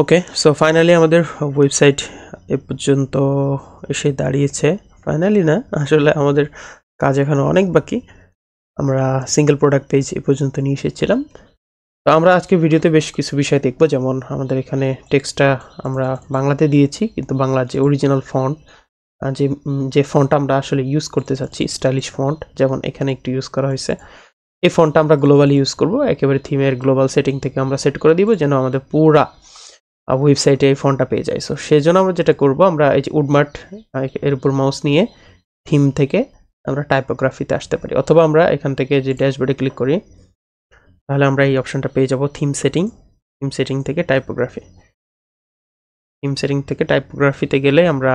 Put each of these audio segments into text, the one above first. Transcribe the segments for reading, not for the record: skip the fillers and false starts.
ওকে, so finally আমাদের website এ পর্যন্ত এসে দাঁড়িয়েছে। ফাইনালি না, আসলে আমাদের কাজ এখনো অনেক বাকি। আমরা সিঙ্গেল প্রোডাক্ট পেজ এ পর্যন্ত নিয়ে এসেছিলাম। তো আমরা আজকে ভিডিওতে বেশ কিছু বিষয় দেখব, যেমন আমাদের এখানে টেক্সটটা আমরা বাংলাতে দিয়েছি, কিন্তু বাংলার যে অরিজিনাল ফন্ট, যে ফন্টটা আমরা আসলে ইউজ করতে চাচ্ছি, স্টাইলিশ ফন্ট, যেমন এখানে একটু ইউজ করা হয়েছে, এই ফন্টটা আমরা গ্লোবালি ইউজ করব। একেবারে থিমের গ্লোবাল সেটিং থেকে আমরা সেট করে দিব যেন আমাদের পুরা ওয়েবসাইটে এই ফন্টটা পেয়ে যায়। সো সেই জন্য আমরা যেটা করব, আমরা এই যে উডমার্ট এর উপর মাউস নিয়ে থিম থেকে আমরা টাইপোগ্রাফিতে আসতে পারি, অথবা আমরা এখান থেকে যে ড্যাশবোর্ডে ক্লিক করি, তাহলে আমরা এই অপশনটা পেয়ে যাব, থিম সেটিং থেকে টাইপোগ্রাফি। থিম সেটিং থেকে টাইপোগ্রাফিতে গেলে আমরা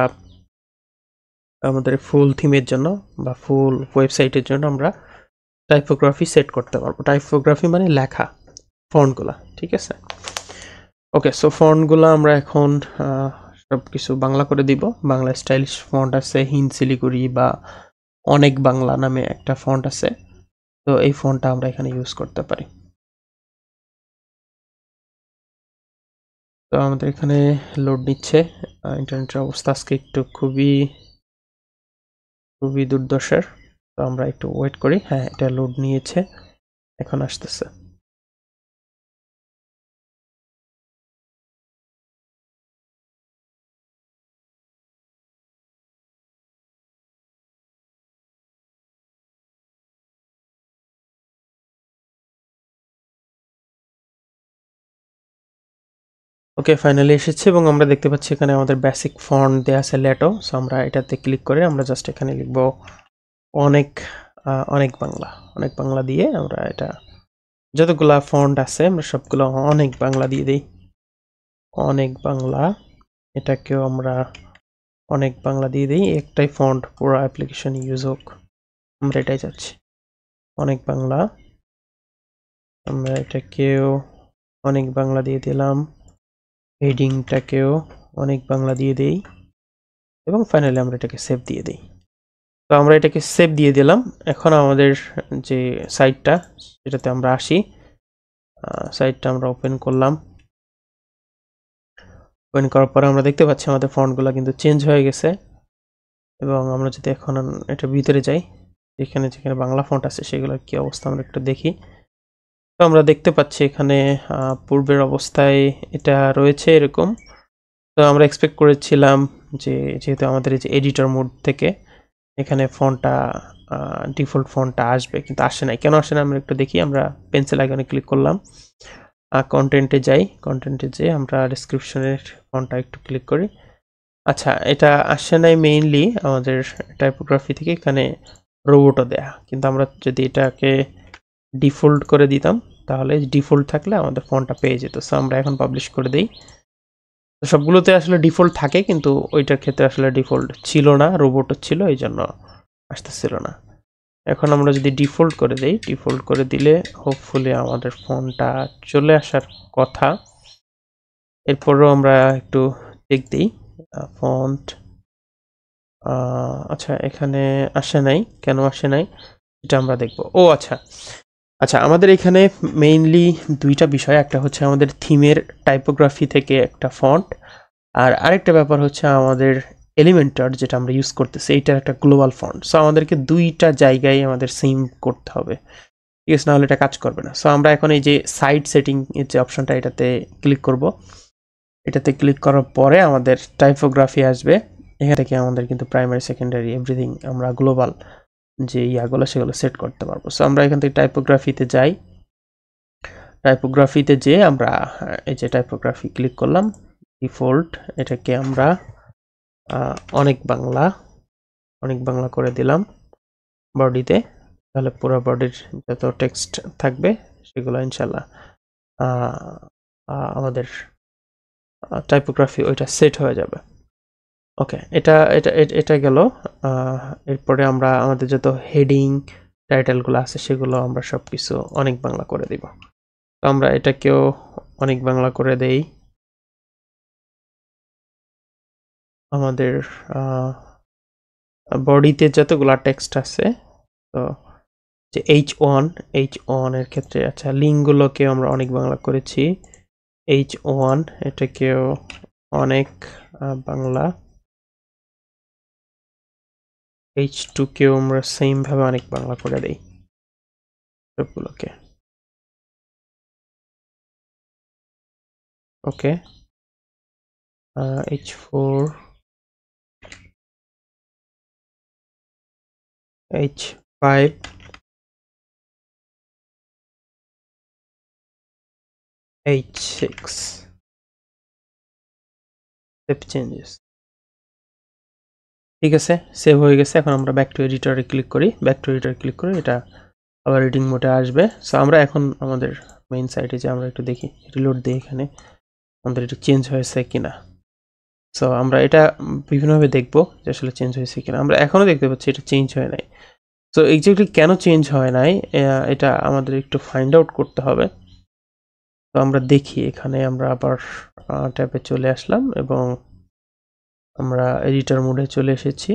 আমাদের ফুল থিমের জন্য বা ফুল ওয়েবসাইটের জন্য আমরা টাইপোগ্রাফি সেট করতে পারবো। টাইপোগ্রাফি মানে লেখা, ফন্টগুলা, ঠিক আছে। ওকে, সো ফন্টগুলো আমরা এখন সব কিছু বাংলা করে দিব। বাংলা স্টাইলিশ ফন্ট আছে, হিন্দ শিলিগুড়ি বা অনেক বাংলা নামে একটা ফন্ট আছে, তো এই ফন্টটা আমরা এখানে ইউজ করতে পারি। তো আমাদের এখানে লোড নিচ্ছে, ইন্টারনেটের অবস্থা আজকে একটু খুবই দুর্দশার। তো আমরা একটু ওয়েট করি। হ্যাঁ, এটা লোড নিয়েছে, এখন আসতেছে। ওকে, ফাইনালি এসেছে এবং আমরা দেখতে পাচ্ছি এখানে আমাদের বেসিক ফন্ট দেয়া আছে লেটো। সো আমরা এটাতে ক্লিক করে আমরা জাস্ট এখানে লিখব অনেক অনেক বাংলা দিয়ে আমরা এটা যতগুলা ফন্ট আছে আমরা সবগুলো অনেক বাংলা দিয়ে দিই। অনেক বাংলা, এটাকেও আমরা অনেক বাংলা দিয়ে দিই। একটাই ফন্ট পুরো অ্যাপ্লিকেশন ইউজ হোক, আমরা এটাই চাচ্ছি। অনেক বাংলা, আমরা এটাকেও অনেক বাংলা দিয়ে দিলাম। হেডিংটাকেও অনেক বাংলা দিয়ে দিই এবং ফাইনালি আমরা এটাকে সেভ দিয়ে দিই। তো আমরা এটাকে সেভ দিয়ে দিলাম। এখন আমাদের যে সাইটটা, সেটাতে আমরা আসি। সাইটটা আমরা ওপেন করলাম। ওপেন করার পরে আমরা দেখতে পাচ্ছি আমাদের ফন্টগুলো কিন্তু চেঞ্জ হয়ে গেছে। এবং আমরা যদি এখন এটা ভিতরে যাই, যেখানে বাংলা ফন্ট আছে সেগুলোর কি অবস্থা আমরা একটু দেখি। তো আমরা দেখতে পাচ্ছি এখানে পূর্বের অবস্থায় এটা রয়েছে এরকম। তো আমরা এক্সপেক্ট করেছিলাম যে যেহেতু আমাদের এই যে এডিটর মোড থেকে এখানে ফন্টটা ডিফল্ট ফন্টটা আসবে, কিন্তু আসে নাই। কেন আসে না আমরা একটু দেখি। আমরা পেন্সিল আইকনে ক্লিক করলাম, কন্টেন্টে যেয়ে আমরা ডেসক্রিপশনের ফন্টটা একটু ক্লিক করি। আচ্ছা, এটা আসে নাই মেইনলি আমাদের টাইপোগ্রাফি থেকে, এখানে রোবটও দেয়া, কিন্তু আমরা যদি এটাকে ডিফল্ট করে দিতাম তাহলে ডিফল্ট থাকলে আমাদের ফন্টটা পেয়ে যেত। সো আমরা এখন পাবলিশ করে দিই। তো সবগুলোতে আসলে ডিফল্ট থাকে, কিন্তু ওইটার ক্ষেত্রে আসলে ডিফল্ট ছিল না, রোবটও ছিল, এই জন্য আসতেছিল না। এখন আমরা যদি ডিফল্ট করে দেই, ডিফল্ট করে দিলে হোপফুলি আমাদের ফন্টটা চলে আসার কথা। এরপরও আমরা একটু চেক দিই ফন্ট। আচ্ছা, এখানে আসে নাই, কেন আসে নাই এটা আমরা দেখব। ও আচ্ছা, আমাদের এখানে মেইনলি দুইটা বিষয়, একটা হচ্ছে আমাদের থিমের টাইপোগ্রাফি থেকে একটা ফন্ট, আর আরেকটা ব্যাপার হচ্ছে আমাদের এলিমেন্টর যেটা আমরা ইউজ করতেছি এইটার একটা গ্লোবাল ফন্ট। সো আমাদেরকে দুইটা জায়গায় আমাদের সেম করতে হবে, ঠিক আছে, নাহলে এটা কাজ করবে না। সো আমরা এখন এই যে সাইড সেটিং এর যে অপশনটা, এটাতে ক্লিক করব। এটাতে ক্লিক করার পরে আমাদের টাইপোগ্রাফি আসবে। এখান থেকে আমাদের কিন্তু প্রাইমারি সেকেন্ডারি এভরিথিং আমরা গ্লোবাল যে ইয়াগুলো সেগুলো সেট করতে পারবো। সো আমরা এখান থেকে টাইপোগ্রাফিতে যাই। টাইপোগ্রাফিতে যেয়ে আমরা এই যে টাইপোগ্রাফি ক্লিক করলাম, ডিফল্ট, এটাকে আমরা অনেক বাংলা করে দিলাম বডিতে। তাহলে পুরো বডির যত টেক্সট থাকবে সেগুলো ইনশাল্লাহ আমাদের টাইপোগ্রাফি ওইটা সেট হয়ে যাবে। ওকে, এটা গেল। এরপরে আমরা আমাদের যত হেডিং টাইটেলগুলো আছে সেগুলো আমরা সব কিছু অনেক বাংলা করে দিব। তো আমরা এটাকেও অনেক বাংলা করে দেই। আমাদের বডিতে যতগুলা টেক্সট আছে, তো যে H1 এর ক্ষেত্রে, আচ্ছা, লিঙ্কগুলোকে আমরা অনেক বাংলা করেছি। H1 এটাকেও অনেক বাংলা, H2 কেও আমরা সেম ভাবে অনেক বাংলা করে দেই সবগুলোকে। ওকে, H4, H5, H6 save changes. ঠিক আছে, সেভ হয়ে গেছে। এখন আমরা ব্যাক টু এডিটরে ক্লিক করি। ব্যাক টু এডিটরে ক্লিক করে এটা আবার রিডিং মোডে আসবে। সো আমরা এখন আমাদের মেইন সাইটে যে আমরা একটু দেখি, রিলোড দিই এখানে আমাদের এটা চেঞ্জ হয়েছে কিনা। সো আমরা এটা বিভিন্নভাবে দেখবো যে আসলে চেঞ্জ হয়েছে কিনা। আমরা এখনো দেখতে পাচ্ছি এটা চেঞ্জ হয় নাই। সো এক্স্যাক্টলি কেন চেঞ্জ হয় নাই এটা আমাদের একটু ফাইন্ড আউট করতে হবে। তো আমরা দেখি, এখানে আমরা আবার ট্যাবে চলে আসলাম এবং আমরা এডিটর মোডে চলে এসেছি।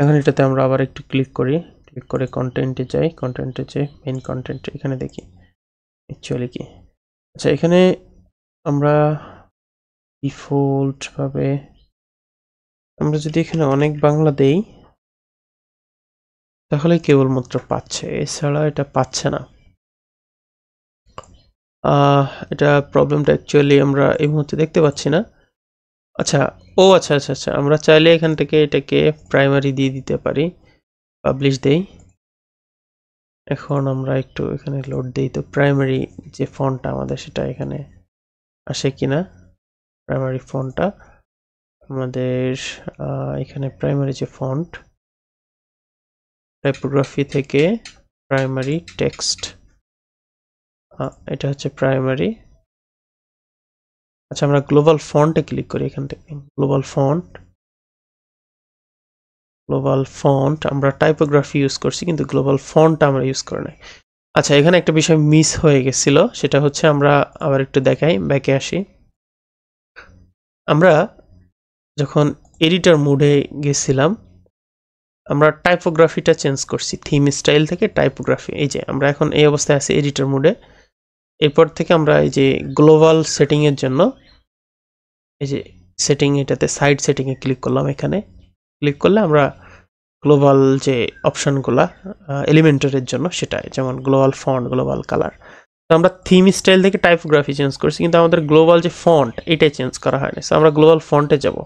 এখন এটাতে আমরা আবার একটু ক্লিক করি, ক্লিক করে কন্টেন্টে যাই, কন্টেন্টে যাই মেইন কন্টেন্ট, এখানে দেখি অ্যাকচুয়ালি কি। আচ্ছা, এখানে আমরা ডিফল্ট ভাবে আমরা যদি এখানে অনেক বাংলা দেই তাহলে কেবলমাত্র পাচ্ছে, এছাড়া এটা পাচ্ছে না। এটা প্রবলেমটা অ্যাকচুয়ালি আমরা এই মুহূর্তে দেখতে পাচ্ছি না। আচ্ছা, আচ্ছা, আমরা চাইলে এখান থেকে এটাকে প্রাইমারি দিয়ে দিতে পারি, পাবলিশ দেই। এখন আমরা একটু এখানে লোড দেই, তো প্রাইমারি যে ফন্টটা আমাদের সেটা এখানে আসে কিনা। প্রাইমারি ফন্টটা আমাদের এখানে প্রাইমারি যে ফন্ট, টাইপোগ্রাফি থেকে প্রাইমারি টেক্সট, এটা হচ্ছে প্রাইমারি। আচ্ছা, আমরা গ্লোবাল ফন্টে ক্লিক করি এখান থেকে। গ্লোবাল ফন্ট আমরা টাইপোগ্রাফি ইউজ করছি, কিন্তু গ্লোবাল ফন্টটা আমরা ইউজ করি নাই। আচ্ছা, এখানে একটা বিষয় মিস হয়ে গেছিল, সেটা হচ্ছে আমরা আবার একটু দেখাই, ব্যাকে আসি। আমরা যখন এডিটর মোডে গেছিলাম আমরা টাইপোগ্রাফিটা চেঞ্জ করছি, থিম স্টাইল থেকে টাইপোগ্রাফি। এই যে আমরা এখন এই অবস্থায় আছি এডিটর মোডে। এরপর থেকে আমরা এই যে গ্লোবাল সেটিং এর জন্য এই যে সেটিং, এটাতে সাইড সেটিং এ ক্লিক করলাম। এখানে ক্লিক করলে আমরা গ্লোবাল যে অপশনগুলা এলিমেন্টরের জন্য, সেটা যেমন গ্লোবাল ফন্ট, গ্লোবাল কালার, তো আমরা থিম স্টাইল থেকে টাইপোগ্রাফি চেঞ্জ করছি, কিন্তু আমাদের গ্লোবাল যে ফন্ট এটাই চেঞ্জ করা হয়নি। সো আমরা গ্লোবাল ফন্টে যাব।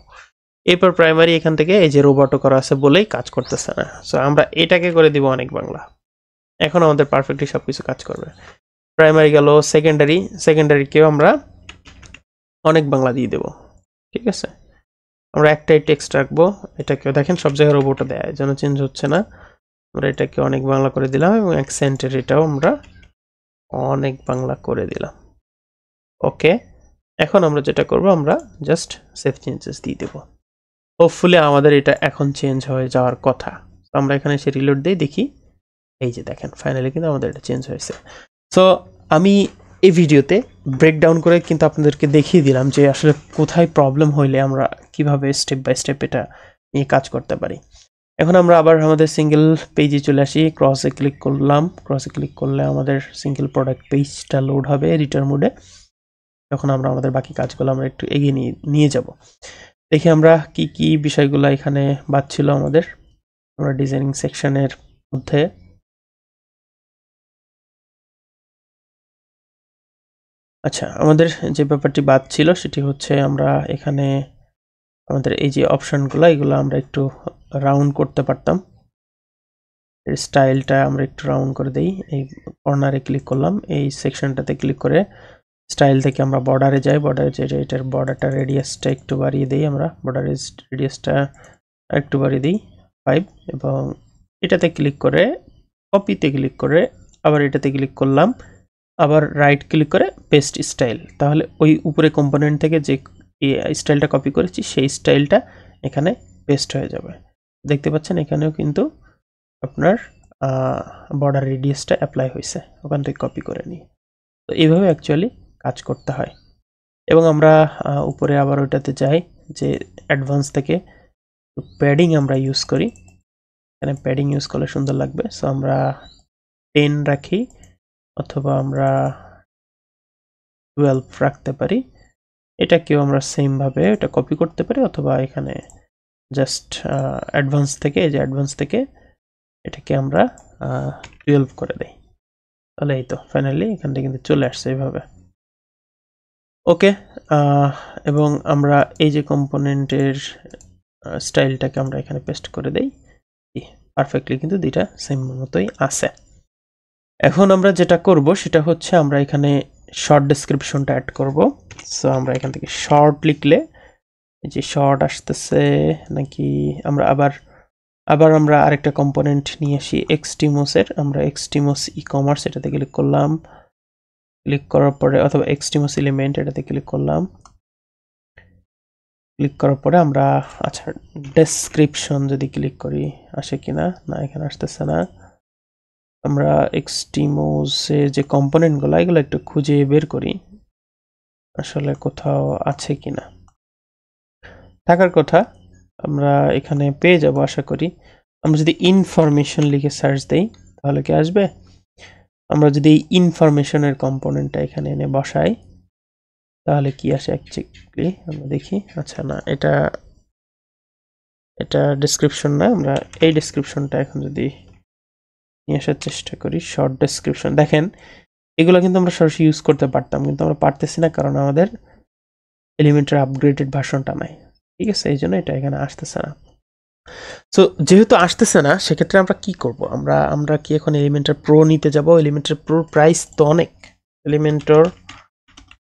এরপর প্রাইমারি এখান থেকে এই যে রোবটো করা আছে বলেই কাজ করতেছে না। সো আমরা এটাকে করে দিব অনেক বাংলা। এখন আমাদের পারফেক্টলি সবকিছু কাজ করবে। প্রাইমারি গেল, সেকেন্ডারিকেও আমরা অনেক বাংলা দিয়ে দেব। ঠিক আছে, আমরা একটাই টেক্সট রাখবো। এটাকেও দেখেন সব জায়গায় রোবটো দেয়, যেন চেঞ্জ হচ্ছে না। আমরা এটাকে অনেক বাংলা করে দিলাম এবং অ্যাকসেন্টের এটাও আমরা অনেক বাংলা করে দিলাম। ওকে, এখন আমরা যেটা করব, আমরা জাস্ট সেভ চেঞ্জেস দিয়ে দেব। হোপফুলি আমাদের এটা এখন চেঞ্জ হয়ে যাওয়ার কথা। আমরা এখানে এসে রিলোড দিয়ে দেখি, এই যে দেখেন ফাইনালি কিন্তু আমাদের এটা চেঞ্জ হয়েছে। সো আমি এই ভিডিওতে ব্রেকডাউন করে কিন্তু আপনাদেরকে দেখিয়ে দিলাম যে আসলে কোথায় প্রবলেম হইলে আমরা কিভাবে স্টেপ বাই স্টেপ এটা নিয়ে কাজ করতে পারি। এখন আমরা আবার আমাদের সিঙ্গেল পেজে চলে আসি, ক্রসে ক্লিক করলাম। ক্রসে ক্লিক করলে আমাদের সিঙ্গেল প্রোডাক্ট পেজটা লোড হবে এডিটর মোডে। তখন আমরা আমাদের বাকি কাজগুলো আমরা একটু এগিয়ে নিয়ে যাব। দেখি আমরা কি কি বিষয়গুলো এখানে বাদ ছিল আমাদের। আমরা ডিজাইনিং সেকশনের মধ্যে আচ্ছা, আমাদের যে ব্যাপারটি বাদ ছিল সেটি হচ্ছে আমরা এখানে আমাদের এই যে অপশনগুলো, এগুলো আমরা একটু রাউন্ড করতে পারতাম। এর স্টাইলটা আমরা একটু রাউন্ড করে দেই। এই কর্নারে ক্লিক করলাম, এই সেকশনটাতে ক্লিক করে স্টাইল থেকে আমরা বর্ডারে যাই। বর্ডারে যেটা, এটার বর্ডারটা রেডিয়াসটা একটু বাড়িয়ে দিই। আমরা বর্ডারের রেডিয়াসটা একটু বাড়িয়ে দিই 5, এবং এটাতে ক্লিক করে কপিতে ক্লিক করে আবার এটাতে ক্লিক করলাম, আবার রাইট ক্লিক করে পেস্ট স্টাইল। তাহলে ওই উপরে কম্পোনেন্ট থেকে যে স্টাইলটা কপি করেছি সেই স্টাইলটা এখানে পেস্ট হয়ে যাবে। দেখতে পাচ্ছেন এখানেও কিন্তু আপনার বর্ডার রেডিয়াসটা অ্যাপ্লাই হয়েছে ওখান থেকে কপি করে নিয়ে। তো এইভাবে অ্যাকচুয়ালি কাজ করতে হয়। এবং আমরা উপরে আবার ওইটাতে যাই যে অ্যাডভান্স থেকে প্যাডিং আমরা ইউজ করি। এখানে প্যাডিং ইউজ করলে সুন্দর লাগবে। সো আমরা 10 রাখি, অথবা আমরা 12 রাখতে পারি। এটাকেও আমরা সেম ভাবে এটা কপি করতে পারি, অথবা এখানে জাস্ট অ্যাডভান্স থেকে, এই যে অ্যাডভান্স থেকে এটাকে আমরা 12 করে দেই। তাহলে এই তো ফাইনালি এখান থেকে কিন্তু চলে আসছে এইভাবে। ওকে, এবং আমরা এই যে কম্পোনেন্টের স্টাইলটাকে আমরা এখানে পেস্ট করে দেই। পারফেক্টলি কিন্তু দুইটা সেম মতোই আছে। এখন আমরা যেটা করব সেটা হচ্ছে আমরা এখানে শর্ট ডেসক্রিপশনটা অ্যাড করব। সো আমরা এখান থেকে শর্ট লিখলে এই যে শর্ট আসতেছে নাকি, আমরা আবার আমরা আরেকটা কম্পোনেন্ট নিয়ে আসি এক্সটিমোসের। আমরা এক্সটিমোস ই কমার্স এটাতে ক্লিক করলাম, ক্লিক করার পরে, অথবা এক্সটিমোস এলিমেন্ট এটাতে ক্লিক করলাম, ক্লিক করার পরে আমরা আচ্ছা ডেসক্রিপশন যদি ক্লিক করি আসে কিনা, না এখানে আসতেছে না। আমরা এক্সটিমোসের যে কম্পোনেন্টগুলো এগুলো একটু খুঁজে বের করি আসলে কোথাও আছে কিনা। থাকার কথা, আমরা এখানে পেয়ে যাব আশা করি। আমরা যদি ইনফরমেশন লিখে সার্চ দেই তাহলে কি আসবে? আমরা যদি এই ইনফরমেশনের কম্পোনেন্টটা এখানে এনে বসাই তাহলে কি আসে অ্যাকচুয়ালি আমরা দেখি। আচ্ছা না, এটা ডেসক্রিপশন না, আমরা এই ডেসক্রিপশনটা এখন যদি নিয়ে আসার চেষ্টা করি, শর্ট ডেসক্রিপশন। দেখেন এগুলো কিন্তু আমরা সরাসরি ইউজ করতে পারতাম, কিন্তু আমরা পারতেছি না কারণ আমাদের এলিমেন্টের আপগ্রেডেড ভার্সনটা নাই। ঠিক আছে, এই জন্য এটা এখানে আসতেছে না। সো যেহেতু আসতেছে না সেক্ষেত্রে আমরা কি করব, আমরা কি এখন এলিমেন্টার প্রো নিতে যাব? এলিমেন্টার প্রোর প্রাইস তো অনেক। এলিমেন্টর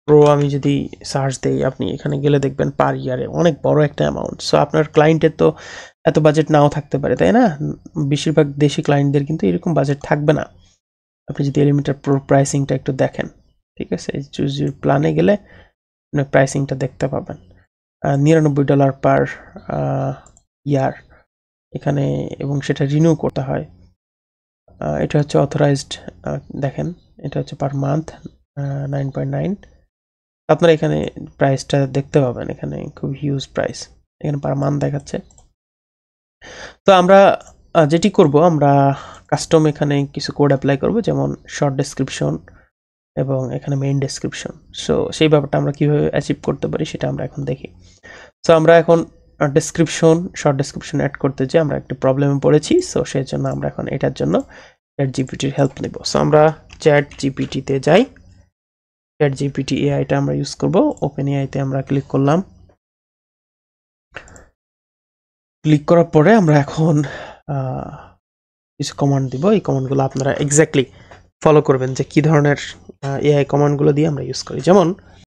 প্রো আমি যদি সার্চ দেই, আপনি এখানে গেলে দেখবেন পার ইয়ারে অনেক বড় একটা অ্যামাউন্ট। সো আপনার ক্লায়েন্টের তো এত বাজেট নাও থাকতে পারে, তাই না? বেশিরভাগ দেশি ক্লায়েন্টদের কিন্তু এরকম বাজেট থাকবে না। আপনি যদি এলিমেন্টার প্রো প্রাইসিংটা একটু দেখেন, ঠিক আছে, চুজ ইউর প্ল্যানে গেলে আপনি প্রাইসিংটা দেখতে পাবেন। $99 পার ইয়ার এখানে, এবং সেটা রিনিউ করতে হয়। এটা হচ্ছে অথরাইজড, দেখেন এটা হচ্ছে পার মান্থ 9.9। আপনারা এখানে প্রাইসটা দেখতে পাবেন, এখানে খুব হিউজ প্রাইস, এখানে পার মান্থ দেখাচ্ছে। তো আমরা যেটি করব, আমরা কাস্টম এখানে কিছু কোড অ্যাপ্লাই করব, যেমন শর্ট ডেসক্রিপশন এবং এখানে মেইন ডেসক্রিপশন। সো সেই ব্যাপারটা আমরা কিভাবে অ্যাচিভ করতে পারি সেটা আমরা এখন দেখি। সো আমরা এখন শর্ট ডেসক্রিপশন অ্যাড করতে যে আমরা একটা প্রবলেমে পড়েছি। সো সেই জন্য আমরা এখন এটার জন্য চ্যাট জিপিটির হেল্প নেব। সো আমরা চ্যাট জিপিটিতে যাই, চ্যাট জিপিটি এআইটা আমরা ইউজ করব। ওপেন এআইতে আমরা ক্লিক করলাম, ক্লিক করার পরে আমরা এখন কিছু কমান্ড দিব। এই কমান্ডগুলো আপনারা এক্স্যাক্টলি ফলো করবেন যে কি ধরনের এআই কমান্ডগুলো দিয়ে আমরা ইউজ করি। যেমন